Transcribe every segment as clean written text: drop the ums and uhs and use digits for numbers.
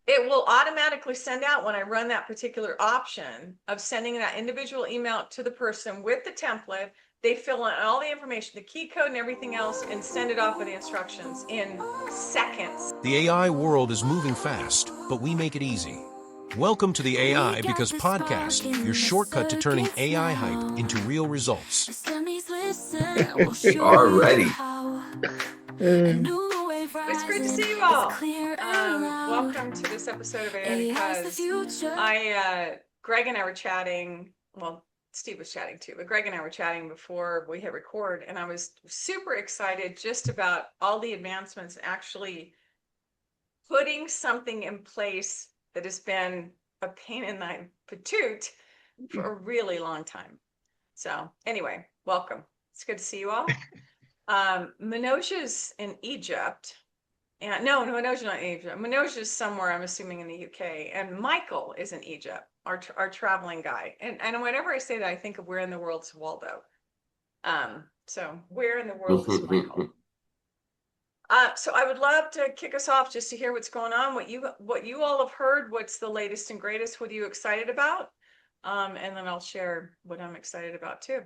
it will automatically send out when I run that particular option of sending that individual email to the person with the template. They fill in all the information, the key code and everything else, and send it off with the instructions in seconds. The AI world is moving fast, but we make it easy. Welcome to the AI Because podcast, your shortcut to turning AI hype into real results. Alrighty. It's great to see you all. Welcome to this episode of AI Because. Greg and I were chatting, well, Steve was chatting too, but Greg and I were chatting before we hit record, and I was super excited just about all the advancements, actually putting something in place that has been a pain in the patoot for a really long time. So anyway, welcome. It's good to see you all. Manoj's in Egypt. And no, Manoj's not in Egypt. Manoj's somewhere, I'm assuming, in the UK. And Michael is in Egypt, our traveling guy. And whenever I say that, I think of where in the world's Waldo. So where in the world is Michael? So I would love to kick us off just to hear what's going on, what you all have heard, what's the latest and greatest, what are you excited about? And then I'll share what I'm excited about too.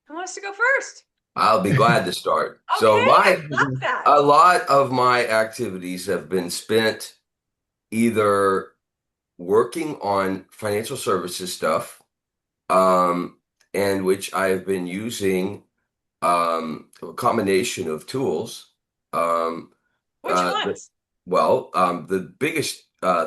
Who wants to go first? I'll be glad to start. Okay, So I love that. a lot of my activities have been spent either working on financial services stuff, and which I have been using a combination of tools. Which ones? The biggest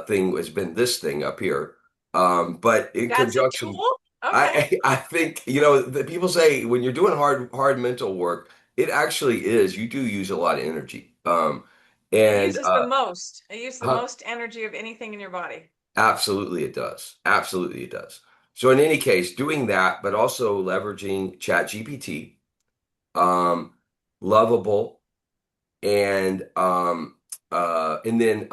thing has been this thing up here. But in That's conjunction, a tool? Okay. I think, the people say when you're doing hard mental work, it actually is. You do use a lot of energy. It uses the most. It uses the huh, most energy of anything in your body. absolutely it does. Absolutely it does. So in any case, doing that, but also leveraging ChatGPT, Lovable, and then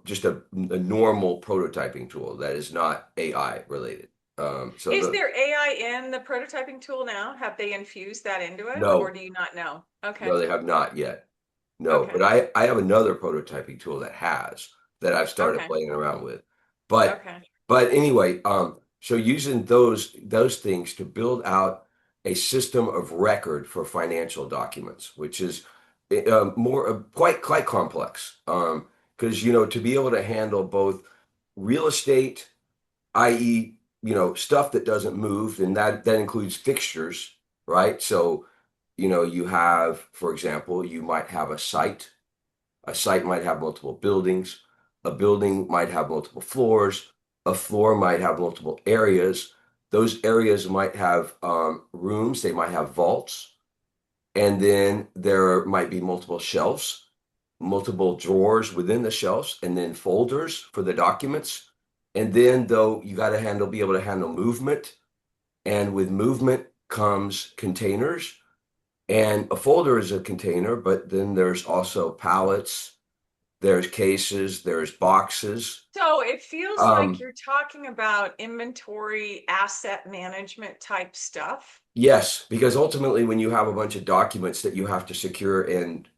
just a normal prototyping tool that is not AI related. Is there AI in the prototyping tool now? Have they infused that into it, or No, do you not know? Okay. no, they have not yet. No, Okay. but I have another prototyping tool that I've started Okay. playing around with. But Okay. anyway, so using those things to build out a system of record for financial documents, which is quite complex. Because to be able to handle both real estate, i.e., stuff that doesn't move, and that includes fixtures, right? So, you have, for example, you might have a site. A site might have multiple buildings. A building might have multiple floors. A floor might have multiple areas. Those areas might have rooms. They might have vaults. And then there might be multiple shelves, multiple drawers within the shelves, and then folders for the documents. And then, though, you got to be able to handle movement. And with movement comes containers. And a folder is a container, but then there's also pallets, there's cases, there's boxes. So it feels like Um, you're talking about inventory, asset management type stuff. yes, because ultimately when you have a bunch of documents that you have to secure and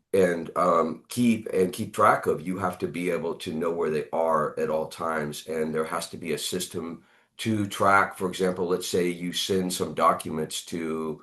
keep track of, you have to be able to know where they are at all times. And there has to be a system to track. For example, let's say you send some documents to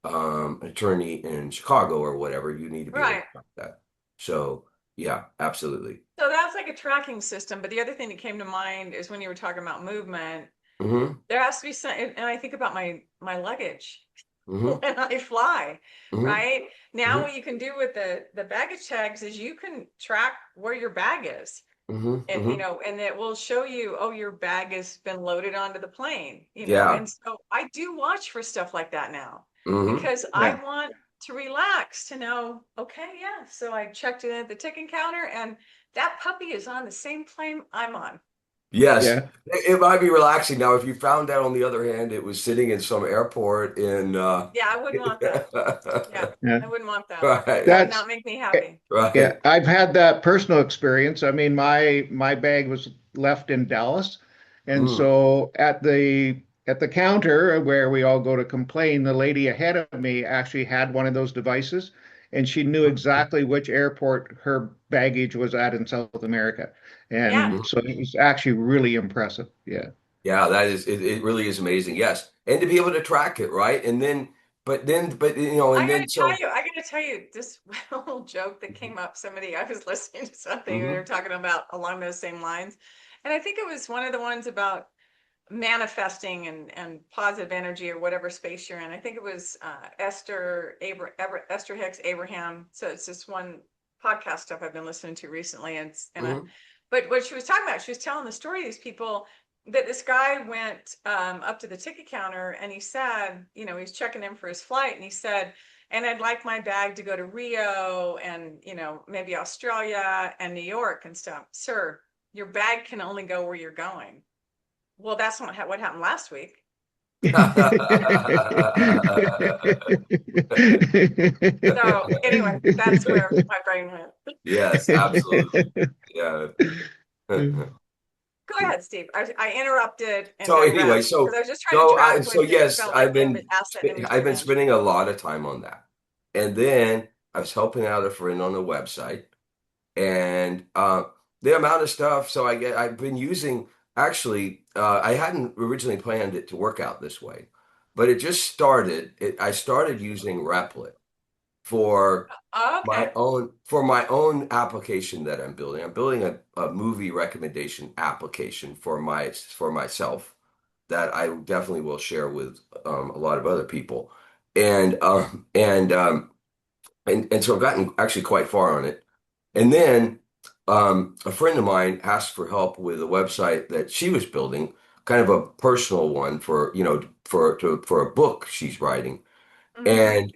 an attorney in Chicago or whatever, you need to be able to Right. track that. So yeah, absolutely. So that's like a tracking system. But the other thing that came to mind is when you were talking about movement, Hmm. there has to be some, and I think about my luggage Hmm. when I fly, Hmm. right? Now Hmm. what you can do with the baggage tags is you can track where your bag is. Hmm. And Hmm. and it will show you, oh, your bag has been loaded onto the plane, Yeah. and so I do watch for stuff like that now Hmm. because I Yeah. want to relax, to know, okay, yeah, so I checked it at the ticket counter and that puppy is on the same plane I'm on. Yes. Yeah. It might be relaxing. Now, if you found out on the other hand, it was sitting in some airport in Yeah, I wouldn't want that. Yeah, Yeah. I wouldn't want that. right, That would That's not make me happy. yeah. right. I've had that personal experience. I mean, my bag was left in Dallas, and Mm, so at the counter where we all go to complain, the lady ahead of me actually had one of those devices, and she knew exactly which airport her baggage was at in South America. Yeah. And so it was actually really impressive. Yeah. Yeah, that is it really is amazing. Yes. And to be able to track it, right? And then but I and gotta then tell so you, I gotta tell you this little joke that came up. I was listening to something they were Mhm. talking about along those same lines. And I think it was one of the ones about manifesting and positive energy or whatever space you're in. I think it was Esther Hicks Abraham. So it's this one podcast stuff I've been listening to recently. Mhm. But what she was talking about, she was telling the story of these people that this guy went up to the ticket counter and he said, he was checking in for his flight and he said, and I'd like my bag to go to Rio and, maybe Australia and New York and stuff. Sir, your bag can only go where you're going. Well, that's not what happened last week. So anyway, that's where my brain went. Yes, absolutely. Yeah. Go ahead, Steve. I interrupted and So anyway, digressed because I was just trying to so track I what so you yes, felt like the asset I've inventory been management. spending a lot of time on that. And then I was helping out a friend on the website and the amount of stuff. So I've been using actually I hadn't originally planned it to work out this way, but it just started. I started using Replit for Oh, okay. my own application that I'm building. I'm building a movie recommendation application for myself that I definitely will share with a lot of other people. And so I've gotten actually quite far on it. And then a friend of mine asked for help with a website that she was building, kind of a personal one for a book she's writing. Mm-hmm.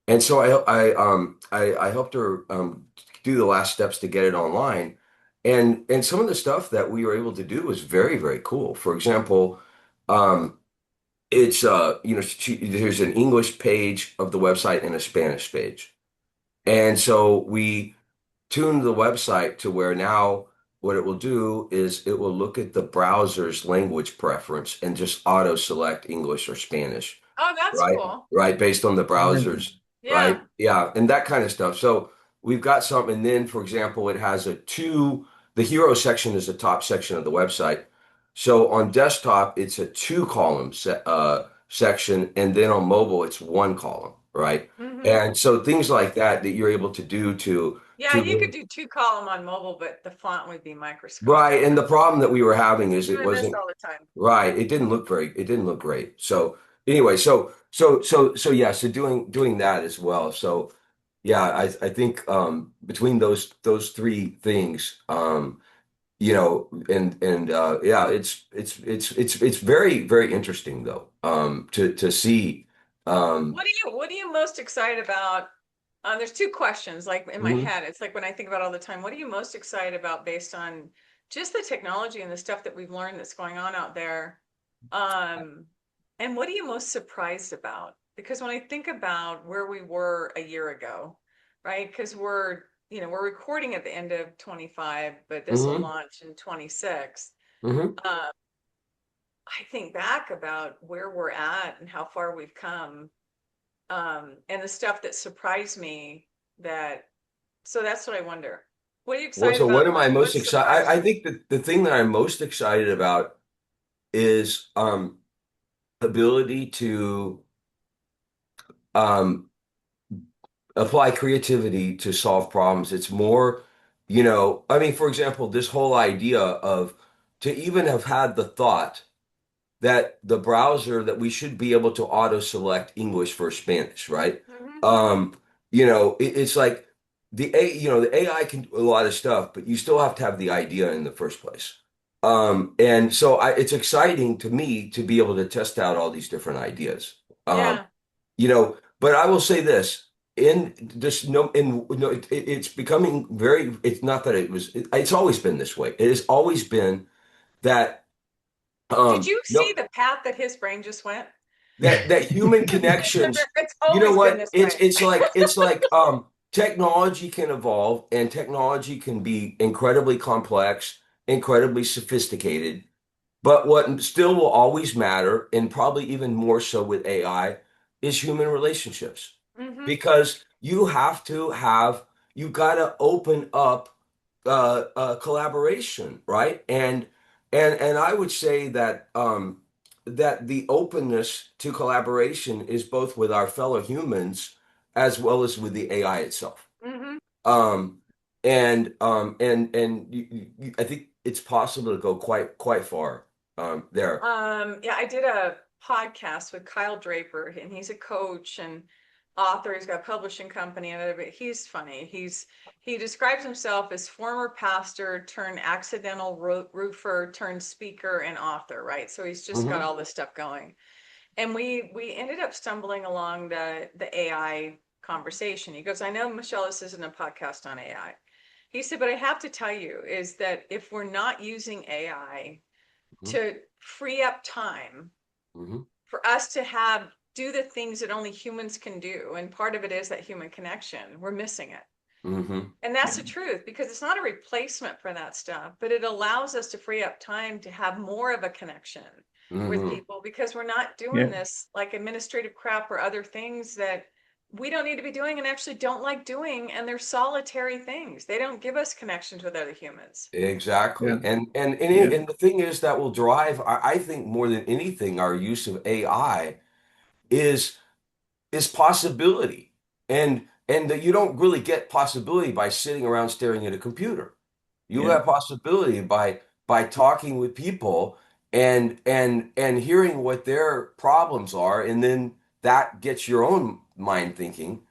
And so I helped her do the last steps to get it online. And some of the stuff that we were able to do was very, very cool. For example, um, it's there's an English page of the website and a Spanish page. And so we tuned the website to where now what it will do is it will look at the browser's language preference and just auto select English or Spanish, Oh, that's right? cool. Right, based on the Really? browsers, Yeah. right? Yeah, and that kind of stuff. So we've got something. And then, for example, it has the hero section is the top section of the website. So on desktop, it's a two-column section, and then on mobile, it's one column, right? Mm-hmm. And so things like that you're able to do Yeah, you could to do two column on mobile, but the font would be right. microscopic. And the problem that we were having is it Doing this wasn't all the time. right. It didn't look great. So anyway, so yeah, so doing that as well. So yeah, I think between those three things, and yeah, it's very, very interesting though, to see. Um, What are you most excited about? There's two questions like in my mhm, head. It's like when I think about all the time, what are you most excited about based on just the technology and the stuff that we've learned that's going on out there? Um, and what are you most surprised about? Because when I think about where we were a year ago, right? Because we're recording at the end of 25, but this will mhm, launch in 26. mhm. Um, I think back about where we're at and how far we've come, and the stuff that surprised me that so that's what I wonder. What are you Well, excited so about? what am I most What excited? surprised I you? think that the thing that I'm most excited about is ability to um, apply creativity to solve problems. It's more, I mean, for example, this whole idea of to even have had the thought that the browser that we should be able to auto select English for Spanish, right? Hmm. Um, it's like the AI can do a lot of stuff, but you still have to have the idea in the first place. And so it's exciting to me to be able to test out all these different ideas. Um, Yeah. but I will say this in this no in no it's becoming very it's not that it's always been this way. It has always been that Did you no see the path that his brain just went? that human connections, It's you know always been what? this way. It's like technology can evolve and technology can be incredibly complex, incredibly sophisticated. But what still will always matter, and probably even more so with AI, is human relationships. Hmm. Because you have to have you got to open up collaboration, right? And I would say that that the openness to collaboration is both with our fellow humans as well as with the AI itself. Hmm. Um, and I think it's possible to go quite far there. Yeah, I did a podcast with Kyle Draper, and he's a coach and author. He's got a publishing company and other, but he's funny. He describes himself as former pastor turned accidental roofer turned speaker and author, right? So he's just got Hmm. all this stuff going. And we ended up stumbling along the AI conversation. He goes, I know, Michelle, this isn't a podcast on AI. He said, but I have to tell you is that if we're not using AI to free up time Hmm. for us to have do the things that only humans can do, and part of it is that human connection, we're missing it. Hmm. And that's the truth, because it's not a replacement for that stuff, but it allows us to free up time to have more of a connection with Hmm. people, because we're not doing Yeah. this like administrative crap or other things that we don't need to be doing and actually don't like doing. And they're solitary things. They don't give us connections with other humans. Exactly. Yeah. And Yeah. and the thing is that will drive, I think more than anything, our use of AI is is possibility. And that you don't really get possibility by sitting around staring at a computer. You Yeah. have possibility by talking with people and hearing what their problems are, and then that gets your own mind thinking.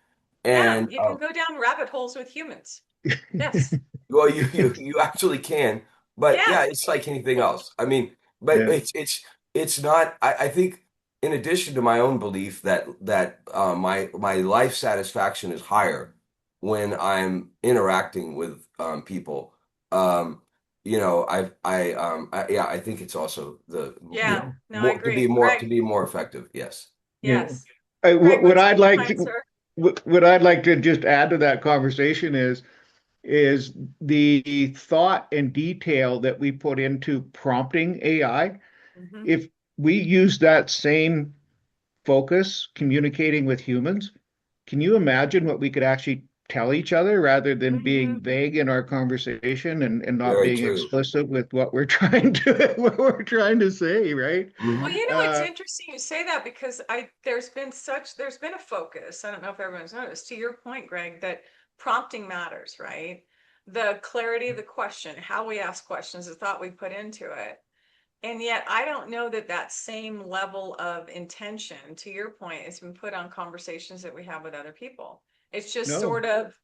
Yeah, And you can go down rabbit holes with humans. Yes. well, you actually can, but yeah, Yes. it's like anything Holes. else. I mean, but Yeah. it's not. I think in addition to my own belief that my life satisfaction is higher when I'm interacting with people. Um, yeah, I think it's also Yeah. No, I more agree. to Greg, be more effective. Yes. Yeah. yes. Greg, What what's on I'd your like mind, to sir? what I'd like to just add to that conversation is the thought and detail that we put into prompting AI. Hmm. If we use that same focus communicating with humans, can you imagine what we could actually tell each other rather than Hmm. being vague in our conversation and not Very being true. explicit with what we're trying to what we're trying to say, right? Well, Hmm. you know, it's Uh, interesting you say that, because there's been a focus. I don't know if everyone's noticed, to your point, Greg, that prompting matters, right? The clarity of the question, how we ask questions, the thought we put into it. And yet, I don't know that that same level of intention, to your point, has been put on conversations that we have with other people. It's just no, sort of,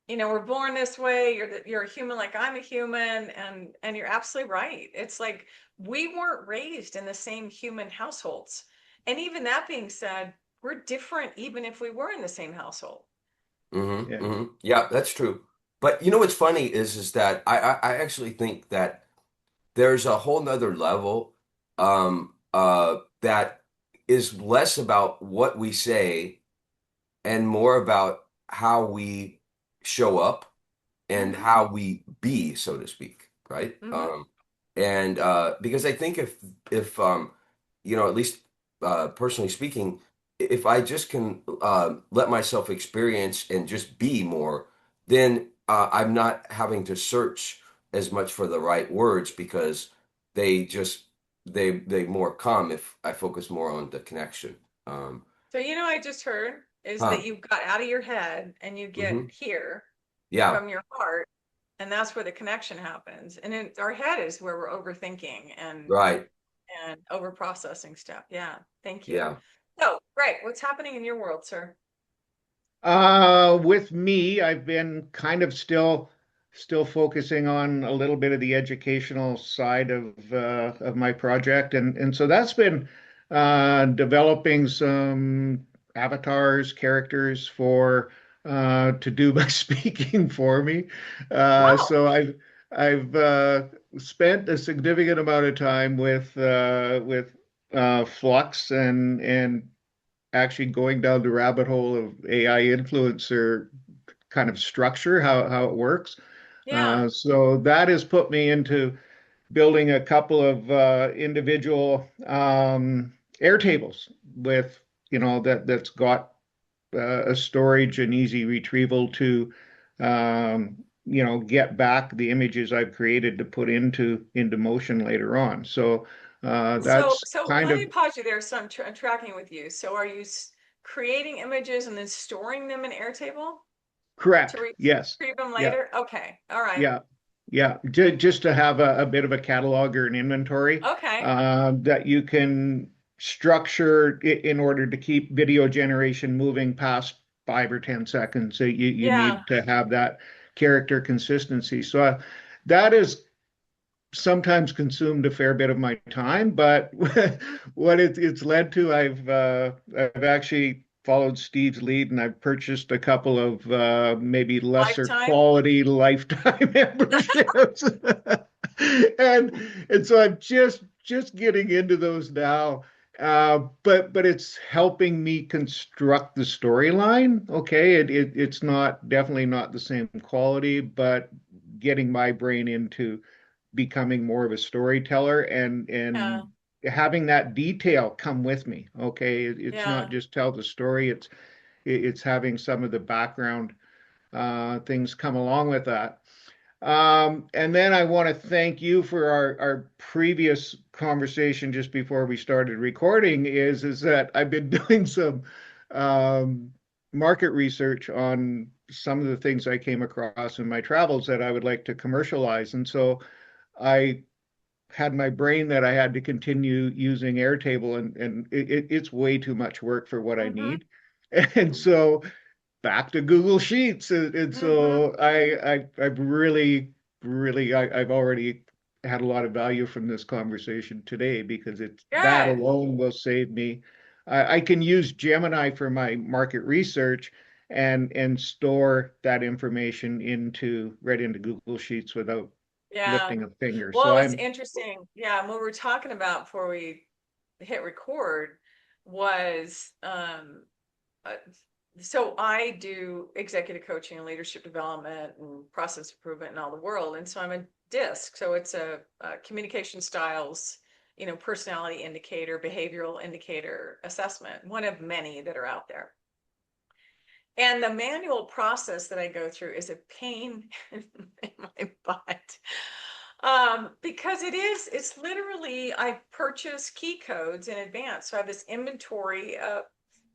we're born this way. You're a human like I'm a human, and you're absolutely right. It's like we weren't raised in the same human households. And even that being said, we're different even if we were in the same household. Hmm. yeah, Hmm. Yeah, that's true. But you know what's funny is that I actually think that there's a whole nother level that is less about what we say and more about how we show up and Mm-hmm. how we be, so to speak, right? Mm-hmm. And because I think if at least personally speaking, if I just can let myself experience and just be more, then I'm not having to search as much for the right words because they just they more come if I focus more on the connection. Um, So, I just heard is that huh. you got out of your head and you get Hmm. here Yeah. from your heart, and that's where the connection happens. And in our head is where we're overthinking Right. and over processing stuff. Yeah, thank you. Yeah. So, Greg, what's happening in your world, sir? With me, I've been kind of still focusing on a little bit of the educational side of my project, and so that's been developing some avatars, characters for to do my speaking for me. Oh, So I've spent a significant amount of time with Flux and actually going down the rabbit hole of AI influencer kind of structure, how it works. yeah. So that has put me into building a couple of individual Airtables with, that's got a storage and easy retrieval to get back the images I've created to put into motion later on. So So, that's so kind let me of pause you there. So I'm tracking with you. So are you creating images and then storing them in Airtable to correct. Yes. retrieve them Yeah. later? Okay. All right. Yeah. Yeah. Just to have a bit of a catalog or an inventory Okay. that you can structure in order to keep video generation moving past 5 or 10 seconds. So you Yeah. need to have that character consistency. So that is sometimes consumed a fair bit of my time, but what it's led to, I've actually followed Steve's lead and I've purchased a couple of maybe lesser Lifetime. quality lifetime memberships. and and so I'm just getting into those now. But it's helping me construct the storyline. Okay, it's not definitely not the same quality, but getting my brain into becoming more of a storyteller Yeah. and having that detail come with me. Okay, it's not Yeah. just tell the story, it's having some of the background things come along with that. And then I want to thank you for our previous conversation just before we started recording is that I've been doing some um, market research on some of the things I came across in my travels that I would like to commercialize. And so I had my brain that I had to continue using Airtable, and it's way too much work for what I Mm-hmm. need. And so back to Google Sheets. And Mm-hmm. so I've I've already had a lot of value from this conversation today because it's that Good. alone will save me. I can use Gemini for my market research and store that information right into Google Sheets without Yeah. lifting a finger. So Well, it's I'm interesting. Yeah. And what we were talking about before we hit record was uh, so I do executive coaching and leadership development and process improvement in all the world. And so I'm a DISC. So it's a communication styles, personality indicator, behavioral indicator assessment, one of many that are out there. And the manual process that I go through is a pain in my butt. Because it's literally, I purchase key codes in advance. So I have this inventory of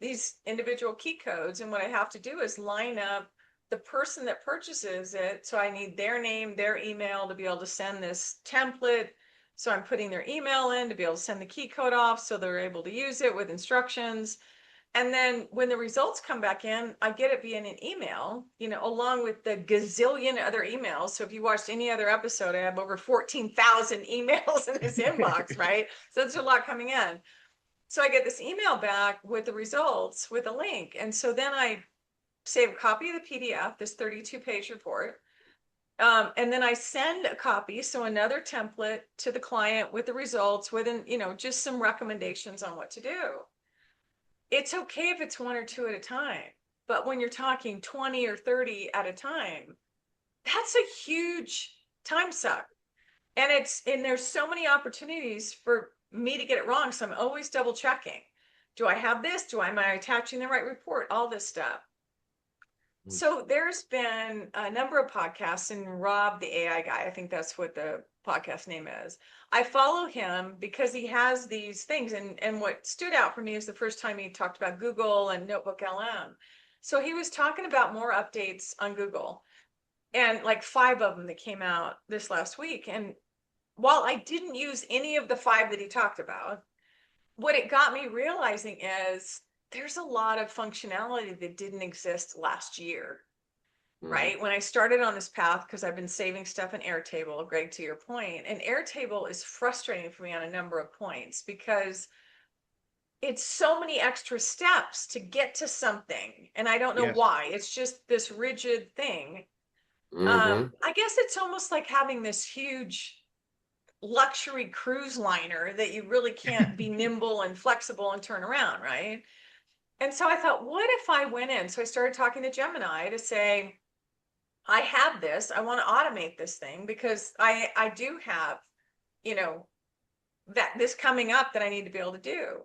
these individual key codes. And what I have to do is line up the person that purchases it. So I need their name, their email to be able to send this template. So I'm putting their email in to be able to send the key code off so they're able to use it with instructions. And then when the results come back in, I get it via an email, along with the gazillion other emails. So if you watched any other episode, I have over 14,000 emails in this inbox, right? So there's a lot coming in. So I get this email back with the results with a link. And so then I save a copy of the PDF, this 32-page report. And then I send a copy, so another template to the client with the results, just some recommendations on what to do. It's okay if it's one or two at a time, but when you're talking 20 or 30 at a time, that's a huge time suck. And there's so many opportunities for me to get it wrong. So I'm always double checking. Do I have this? Am I attaching the right report? All this stuff. So there's been a number of podcasts, and Rob, the AI guy, I think that's what the podcast name is. I follow him because he has these things. And what stood out for me is the first time he talked about Google and Notebook LM. So he was talking about more updates on Google and like 5 of them that came out this last week. And while I didn't use any of the 5 that he talked about, what it got me realizing is there's a lot of functionality that didn't exist last year, right? When I started on this path, because I've been saving stuff in Airtable, Greg, to your point, and Airtable is frustrating for me on a number of points because it's so many extra steps to get to something. And I don't know yes. why. It's just this rigid thing. Mm-hmm. I guess it's almost like having this huge luxury cruise liner that you really can't be nimble and flexible and turn around, right? And so I thought, what if I went in? So I started talking to Gemini to say, I have this, I want to automate this thing because I do have, that this coming up that I need to be able to do.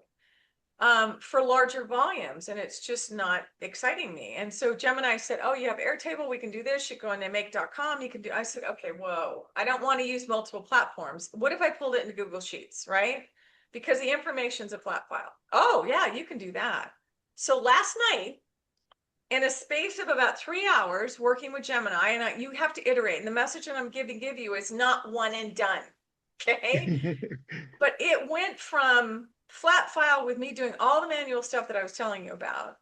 for larger volumes, and it's just not exciting me. And so Gemini said, oh, you have Airtable, we can do this. You go into make.com, you can do. I said, okay, whoa, I don't want to use multiple platforms. What if I pulled it into Google Sheets, right? Because the information's a flat file. Oh yeah, you can do that. So last night, in a space of about 3 hours working with Gemini, and you have to iterate, and the message that I'm give you is not one and done. Okay. But it went from flat file with me doing all the manual stuff that I was telling you about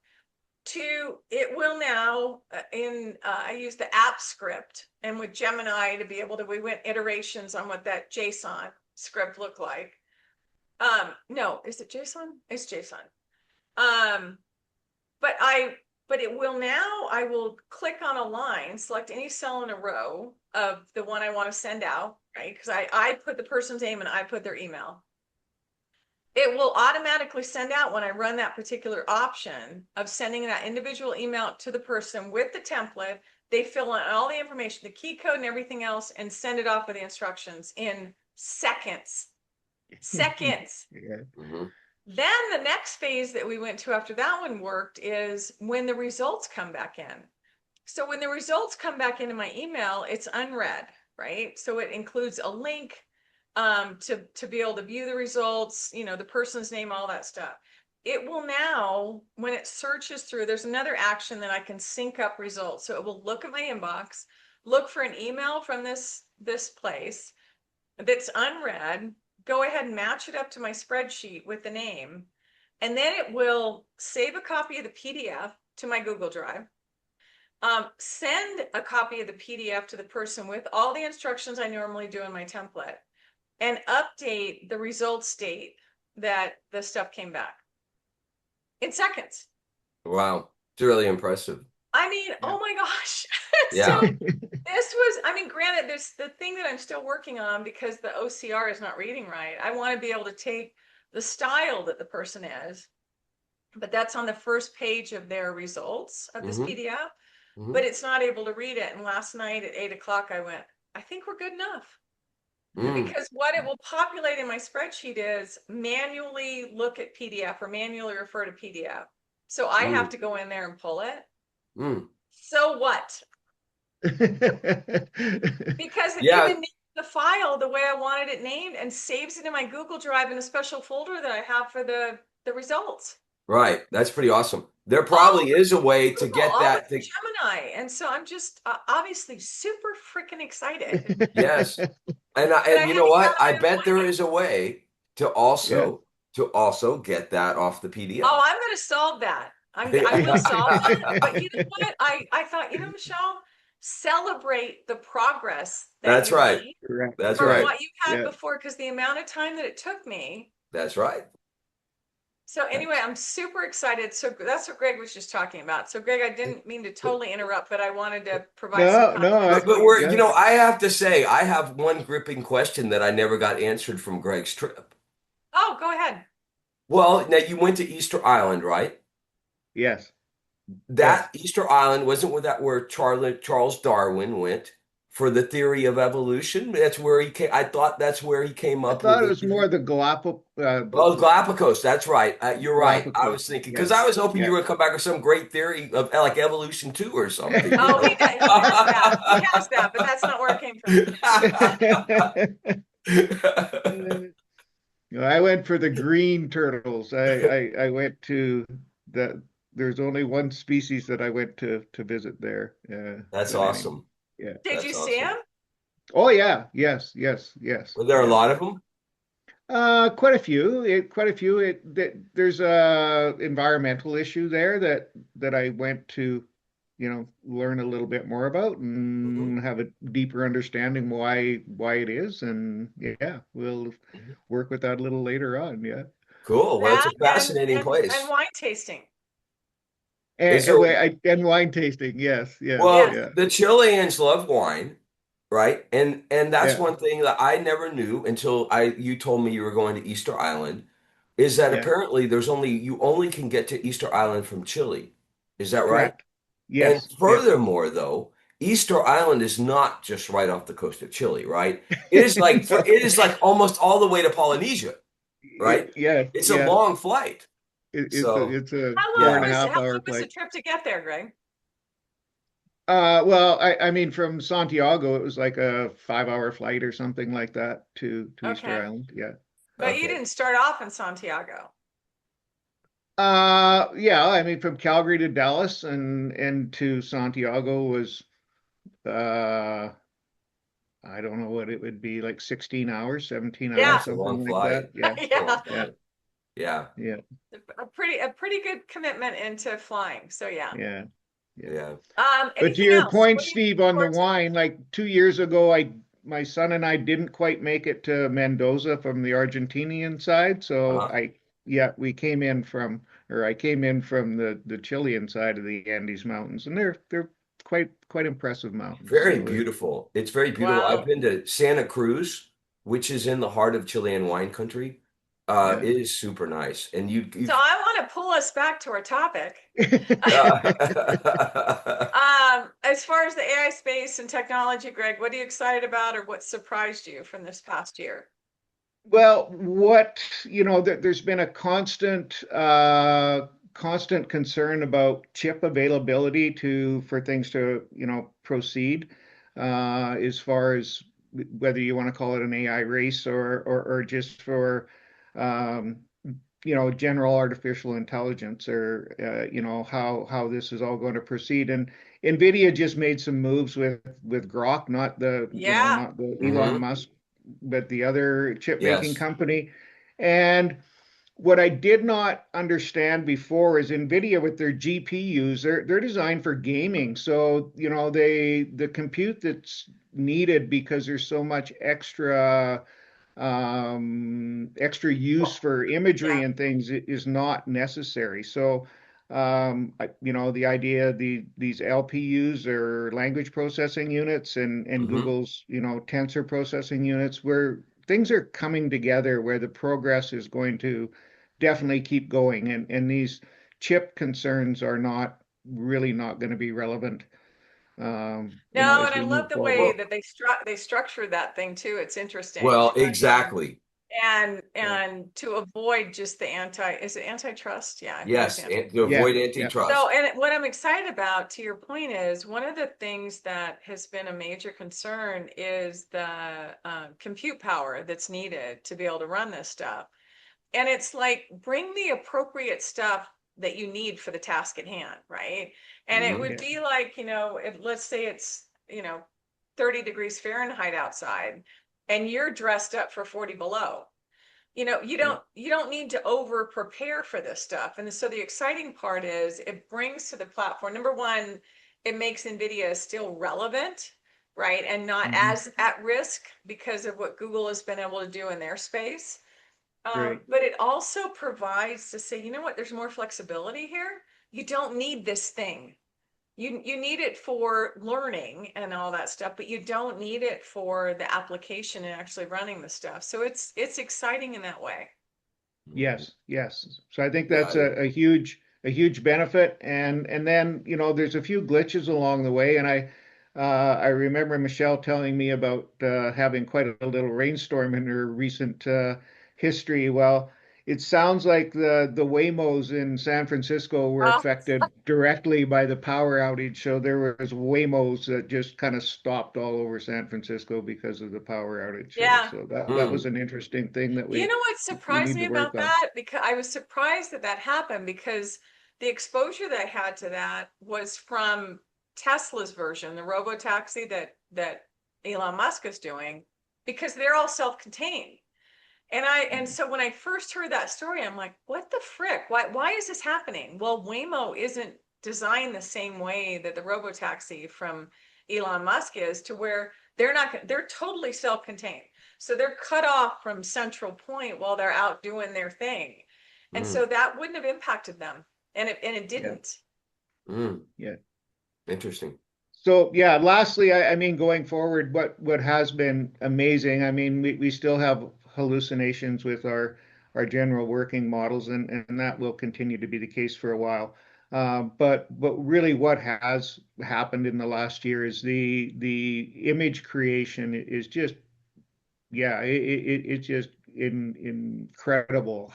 to it will now I use the app script, and with Gemini to be able to, we went iterations on what that JSON script looked like. No, is it JSON? It's JSON. But it will now, I will click on a line, select any cell in a row of the one I want to send out, right? Because I put the person's name and I put their email. It will automatically send out when I run that particular option of sending that individual email to the person with the template. They fill in all the information, the key code and everything else, and send it off with the instructions in seconds. Seconds. Yeah. Mm-hmm. Then the next phase that we went to after that one worked is when the results come back in. So when the results come back into my email, it's unread, right? So it includes a link to be able to view the results, the person's name, all that stuff. It will now, when it searches through, there's another action that I can sync up results. So it will look at my inbox, look for an email from this place that's unread, go ahead and match it up to my spreadsheet with the name, and then it will save a copy of the PDF to my Google Drive, send a copy of the PDF to the person with all the instructions I normally do in my template, and update the results date that the stuff came back in seconds. Wow, it's really impressive. I mean, oh my gosh. Yeah. So this was, granted, there's the thing that I'm still working on because the OCR is not reading right. I want to be able to take the style that the person is, but that's on the first page of their results of this PDF, but it's not able to read it. And last night at 8 o'clock, I went, I think we're good enough. Because what it will populate in my spreadsheet is manually look at PDF or manually refer to PDF. So I have to go in there and pull it. So what? Because it even names the file the way I wanted it named and saves it in my Google Drive in a special folder that I have for the results. Right. That's pretty awesome. There probably is a way to get that thing. Gemini. And so I'm just obviously super freaking excited. Yes. And you know what? I bet there is a way to also get that off the PDF. Oh, I'm going to solve that. I will solve that. But you know what? I thought, Michelle, celebrate the progress That's right. That's from right. what you had before, because the amount of time that it took me. That's right. So anyway, I'm super excited. So that's what Greg was just talking about. So Greg, I didn't mean to totally interrupt, but I wanted to provide some context. But we're, I have to say, I have one gripping question that I never got answered from Greg's trip. Oh, go ahead. Well, now you went to Easter Island, right? Yes. That Easter Island wasn't where Charles Darwin went for the theory of evolution. That's where he came. I thought that's where he came up. I thought it was more the Galapagos. Galapagos. That's right. You're right. Galapagos. I was thinking because I was hoping you were going to come back with some great theory of like evolution 2 or something. Oh, he has that, but that's not where it came from. I went for the green turtles. I went to the. There's only one species that I went to visit there. That's awesome. Yeah. Did you see him? Oh yeah. Yes. Were there a lot of them? Quite a few. There's a environmental issue there that I went to, learn a little bit more about and have a deeper understanding why it is. And we'll work with that a little later on. Yeah. Cool. Well, it's a fascinating place. And wine tasting. And wine tasting, yes. Well, the Chileans love wine, right? And that's one thing that I never knew until you told me you were going to Easter Island, is that apparently you only can get to Easter Island from Chile. Is that right? Yes. And furthermore, though, Easter Island is not just right off the coast of Chile, right? It is like it is like almost all the way to Polynesia, right? Yeah. It's a long flight. So it's a How four long and a yeah. was half how hour long was the flight. trip to get there, Greg? Well, I mean, from Santiago, it was like a 5 hour flight or something like that to Easter Okay. Island. Yeah. But you Okay. didn't start off in Santiago. Yeah, I mean, from Calgary to Dallas and to Santiago was uh I don't know what it would be, like 16 hours, 17 Yeah, Yeah. hours, it's a long something like flight. that. Yeah. It's a long Yeah. Yeah. flight. Yeah. Yeah. A pretty good commitment into flying. So yeah. Yeah. Yeah. Yeah. But to Anything your else? point, What are you Steve, looking on the forward to? wine, like 2 years ago, my son and I didn't quite make it to Mendoza from the Argentinian side. So Uh-huh. we came in from, or I came in from the Chilean side of the Andes Mountains, and they're quite impressive mountains. Very So beautiful. It's very beautiful. I've Wow. been to Santa Cruz, which is in the heart of Chilean wine country. yeah. It is super nice. And So I want to pull us back to our topic. uh, As far as the AI space and technology, Greg, what are you excited about or what surprised you from this past year? Well, there's been a constant concern about chip availability for things to, proceed, as far as whether you want to call it an AI race or just for, um, general artificial intelligence or, how this is all going to proceed. And Nvidia just made some moves with Grok, Yeah. not the Elon mhm. Musk, but the other chip making Yes. company. And what I did not understand before is Nvidia with their GPUs, they're designed for gaming. So, the compute that's needed because there's so much extra use for imagery Yeah. and things is not necessary. So, the idea these LPUs or language processing units and Hmm. Google's tensor processing units, where things are coming together, where the progress is going to definitely keep going, and these chip concerns are not going to be relevant. No, As and I we love move the way forward. Well, that they structured that thing too. It's interesting. well, exactly. And Yeah. to avoid just the is it antitrust? Yeah, I think it's Yes. anti. And to Yeah. avoid Yeah. So, antitrust. and what I'm excited about, to your point, is one of the things that has been a major concern is the compute power that's needed to be able to run this stuff. And it's like, bring the appropriate stuff that you need for the task at hand, right? And it Hmm. would Yeah. be like, if let's say it's, 30 degrees Fahrenheit outside and you're dressed up for 40 below. Yeah. You don't need to over prepare for this stuff. And so the exciting part is it brings to the platform, number one, it makes Nvidia still relevant, right? And not Mhm. as at risk because of what Google has been able to do in their space. Right. But it also provides to say, you know what, there's more flexibility here. You don't need this thing. You need it for learning and all that stuff, but you don't need it for the application and actually running the stuff. So it's exciting in that way. Yes, yes. So I think Yeah. that's a huge benefit. And then, there's a few glitches along the way. And I remember Michelle telling me about having quite a little rainstorm in her recent history. Well, it sounds like the Waymos in San Francisco were Oh, affected directly by the power outage. So there was Waymos that just kind of stopped all over San Francisco because of the power outage. So yeah. so that was Mm. an interesting thing that You we know what we surprised need me to work about on. that? Because I was surprised that that happened because the exposure that I had to that was from Tesla's version, the robo taxi that Elon Musk is doing, because they're all self-contained. And so when I first heard that story, I'm like, what the frick? Why is this happening? Well, Waymo isn't designed the same way that the robotaxi from Elon Musk is, to where they're totally self-contained. So they're cut off from central point while they're out doing their thing. And Mm. so that wouldn't have impacted them. And it Yeah, didn't. Mm. yeah. Interesting. So yeah, lastly, I mean, going forward, what has been amazing, I mean, we still have hallucinations with our general working models, and that will continue to be the case for a while. But really, what has happened in the last year is the image creation is just, yeah, it's just incredible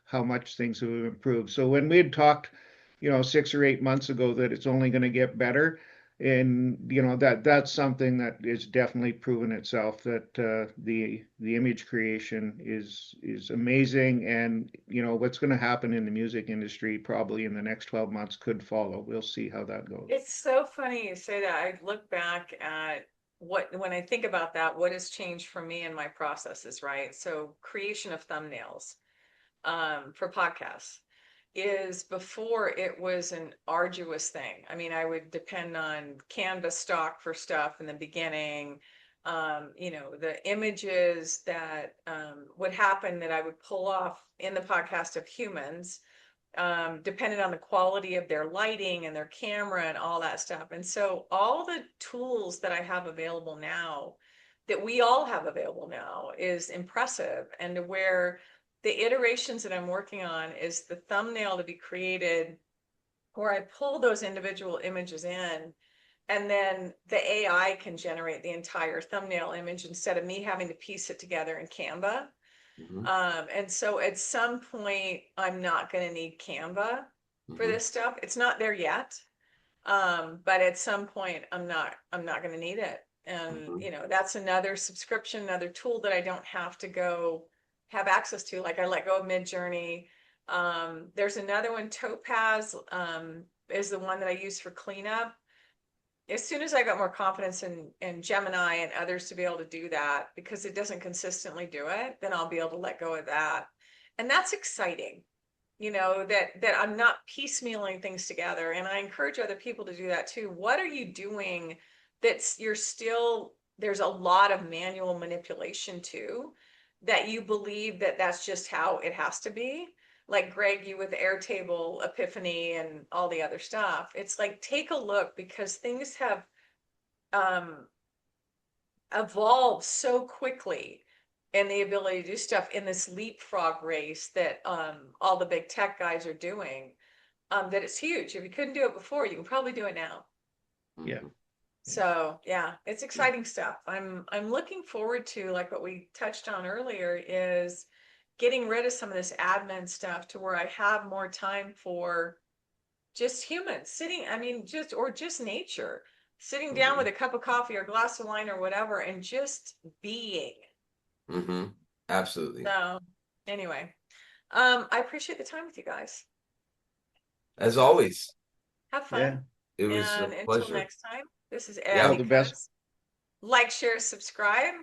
how much things have improved. So when we had talked, 6 or 8 months ago that it's only going to get better, and that's something that is definitely proven itself, that the image creation is amazing, and what's going to happen in the music industry probably in the next 12 months could follow. We'll see how that goes. It's so funny you say that. I look back at when I think about that, what has changed for me in my processes, right? So creation of thumbnails for podcasts is, before, it was an arduous thing. I mean, I would depend on Canva stock for stuff in the beginning. The images that would happen that I would pull off in the podcast of humans, depended on the quality of their lighting and their camera and all that stuff. And so all the tools that I have available now, that we all have available now, is impressive. And to where the iterations that I'm working on is the thumbnail to be created where I pull those individual images in, and then the AI can generate the entire thumbnail image instead of me having to piece it together in Canva. And so at some point, I'm not going to need Canva for this stuff. It's not there yet. But at some point, I'm not going to need it. And, that's another subscription, another tool that I don't have to go have access to. Like, I let go of Midjourney. There's another one, Topaz, is the one that I use for cleanup. As soon as I got more confidence in Gemini and others to be able to do that, because it doesn't consistently do it, then I'll be able to let go of that. And that's exciting, that I'm not piecemealing things together. And I encourage other people to do that too. What are you doing there's a lot of manual manipulation too, that you believe that that's just how it has to be? Like Greg, you with Airtable, Epiphany, and all the other stuff. It's like, take a look, because things have evolved so quickly, and the ability to do stuff in this leapfrog race that all the big tech guys are doing, that it's huge. If you couldn't do it before, you can probably do it now. Yeah. So yeah, it's exciting stuff. I'm looking forward to, like what we touched on earlier, is getting rid of some of this admin stuff to where I have more time for just humans sitting, just nature, sitting down with a cup of coffee or a glass of wine or whatever, and just being. Absolutely. So anyway, I appreciate the time with you guys. As always. Have fun. Yeah. It was And a until pleasure. next time, this is Yeah. Abby. The best. Like, share, subscribe.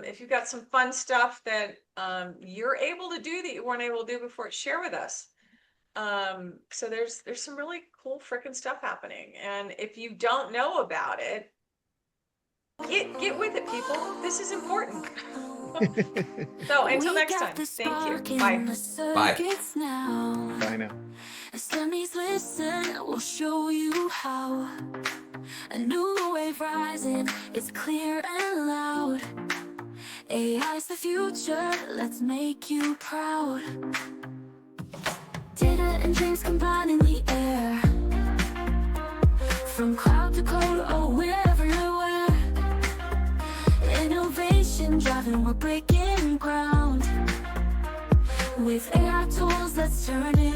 If you've got some fun stuff that you're able to do that you weren't able to do before, share with us. So there's some really cool freaking stuff happening. And if you don't know about it, get with it, people. This is important. So until next time, thank you. Bye. Bye. Bye now. As dummies listen, we'll show you how. A new wave rising, it's clear and loud. AI's the future, let's make you proud. Data and dreams combined in the air. From cloud to code, oh, we're everywhere. Innovation driving, we're breaking ground. With AI tools, let's turn it